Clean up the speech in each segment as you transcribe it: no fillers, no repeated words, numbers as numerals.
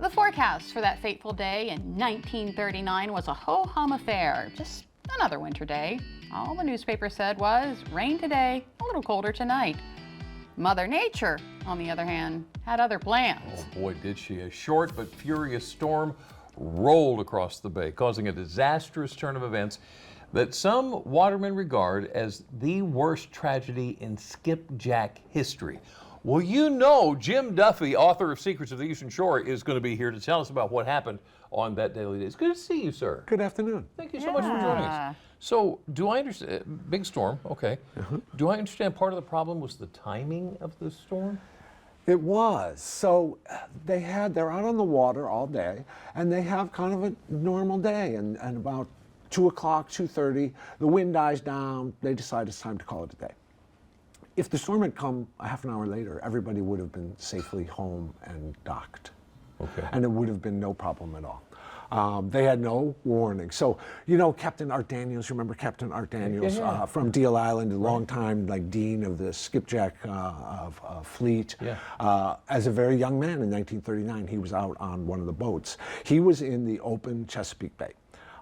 The forecast for that fateful day in 1939 was a ho-hum affair, just another winter day. All the newspaper said was, rain today, a little colder tonight. Mother Nature, on the other hand, had other plans. Oh boy, did she. A short but furious storm rolled across the bay, causing a disastrous turn of events that some watermen regard as the worst tragedy in skipjack history. Well, you know, Jim Duffy, author of Secrets of the Eastern Shore, is going to be here to tell us about what happened on that daily day. It's good to see you, sir. Good afternoon. Thank you so much for joining us. So, do I understand, big storm, okay. Do I understand part of the problem was the timing of the storm? It was. So they're out on the water all day, and they have kind of a normal day, and about 2 o'clock, 2:30, the wind dies down, they decide it's time to call it a day. If the storm had come a half an hour later, everybody would have been safely home and docked. Okay. And it would have been no problem at all. They had no warning. So, you know, Captain Art Daniels, you remember Captain Art Daniels from Deal Island, a long time like dean of the skipjack fleet. Yeah. As a very young man in 1939, he was out on one of the boats. He was in the open Chesapeake Bay.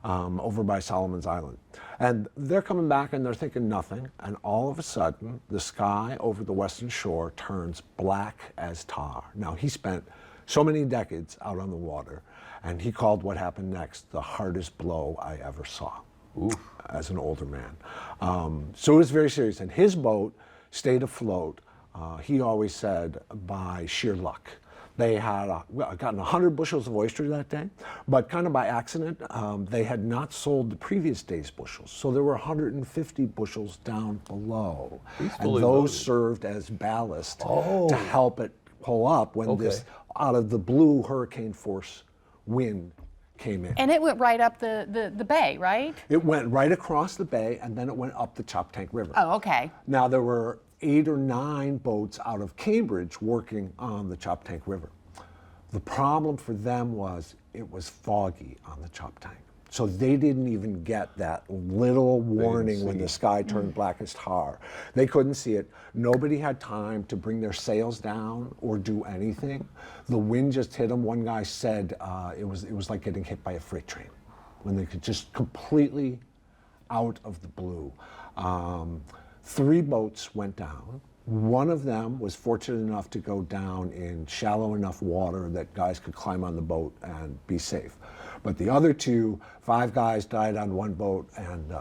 Over by Solomon's Island. And they're coming back and they're thinking nothing, and all of a sudden the sky over the western shore turns black as tar. Now, he spent so many decades out on the water, and he called what happened next the hardest blow I ever saw. Oof. As an older man. So it was very serious, and his boat stayed afloat, he always said, by sheer luck. They had gotten 100 bushels of oyster that day, but kind of by accident, they had not sold the previous day's bushels. So there were 150 bushels down below. And those loaded. Served as ballast to help it pull up when this out of the blue hurricane force wind came in. And it went right up the bay, right? It went right across the bay, and then it went up the Choptank River. Oh, okay. Now, there were 8 or 9 boats out of Cambridge working on the Choptank River. The problem for them was it was foggy on the Choptank. So they didn't even get that little warning when the sky turned black as tar. They couldn't see it. Nobody had time to bring their sails down or do anything. The wind just hit them. One guy said it was like getting hit by a freight train when they could just completely out of the blue. 3 boats went down. One of them was fortunate enough to go down in shallow enough water that guys could climb on the boat and be safe. But the other 2, 5 guys died on one boat, and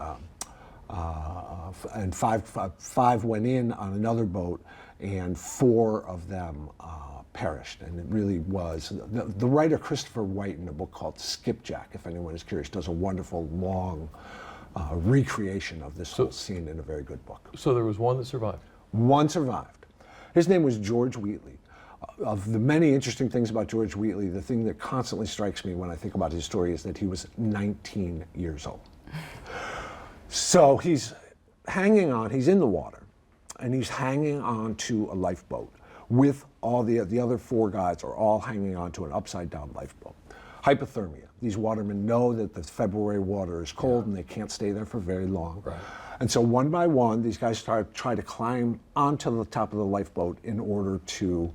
five went in on another boat, and 4 of them perished. And it really was. The writer Christopher White, in a book called Skipjack, if anyone is curious, does a wonderful long recreation of this whole scene in a very good book. So there was one that survived? One survived. His name was George Wheatley. Of the many interesting things about George Wheatley, the thing that constantly strikes me when I think about his story is that he was 19 years old. So he's hanging on, he's in the water, and he's hanging on to a lifeboat with all the other 4 guys are all hanging on to an upside down lifeboat. Hypothermia. These watermen know that the February water is cold and they can't stay there for very long. Right. And so one by one, these guys try to climb onto the top of the lifeboat in order to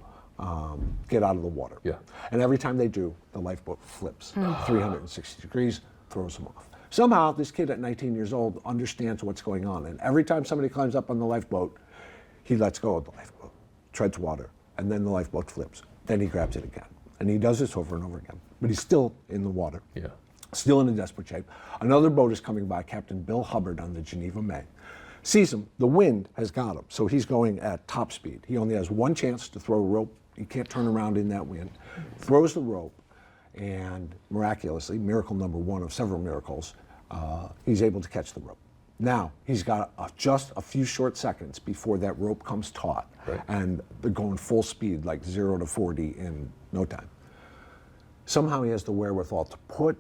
get out of the water. Yeah. And every time they do, the lifeboat flips 360 degrees, throws them off. Somehow, this kid at 19 years old understands what's going on. And every time somebody climbs up on the lifeboat, he lets go of the lifeboat, treads water, and then the lifeboat flips. Then he grabs it again. And he does this over and over again. But he's still in the water. Yeah. Still in a desperate shape. Another boat is coming by, Captain Bill Hubbard on the Geneva May. Sees him, the wind has got him, so he's going at top speed. He only has one chance to throw a rope. He can't turn around in that wind. Throws the rope, and miraculously, miracle number 1 of several miracles, he's able to catch the rope. Now, he's got just a few short seconds before that rope comes taut, and they're going full speed, like 0 to 40 in no time. Somehow he has the wherewithal to put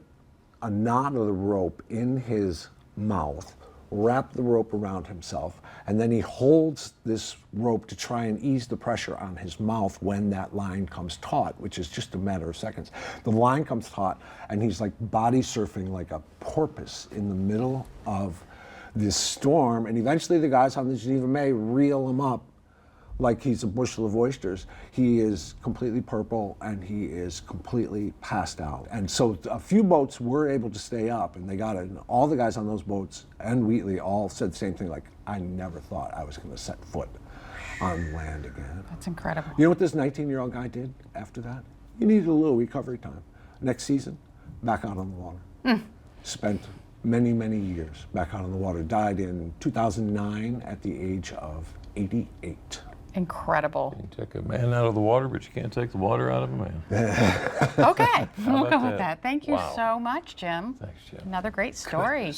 a knot of the rope in his mouth, wrap the rope around himself, and then he holds this rope to try and ease the pressure on his mouth when that line comes taut, which is just a matter of seconds. The line comes taut, and he's like body surfing like a porpoise in the middle of this storm, and eventually the guys on the Geneva May reel him up like he's a bushel of oysters. He is completely purple and he is completely passed out. And so a few boats were able to stay up and they got it. And all the guys on those boats and Wheatley all said the same thing, like, I never thought I was going to set foot on land again. That's incredible. You know what this 19-year-old guy did after that? He needed a little recovery time. Next season, back out on the water. Spent many, many years back out on the water. Died in 2009 at the age of 88. Incredible. You take a man out of the water, but you can't take the water out of a man. Okay, we'll about go with that? that. Thank you Wow. so much, Jim. Thanks, Jim. Another great story.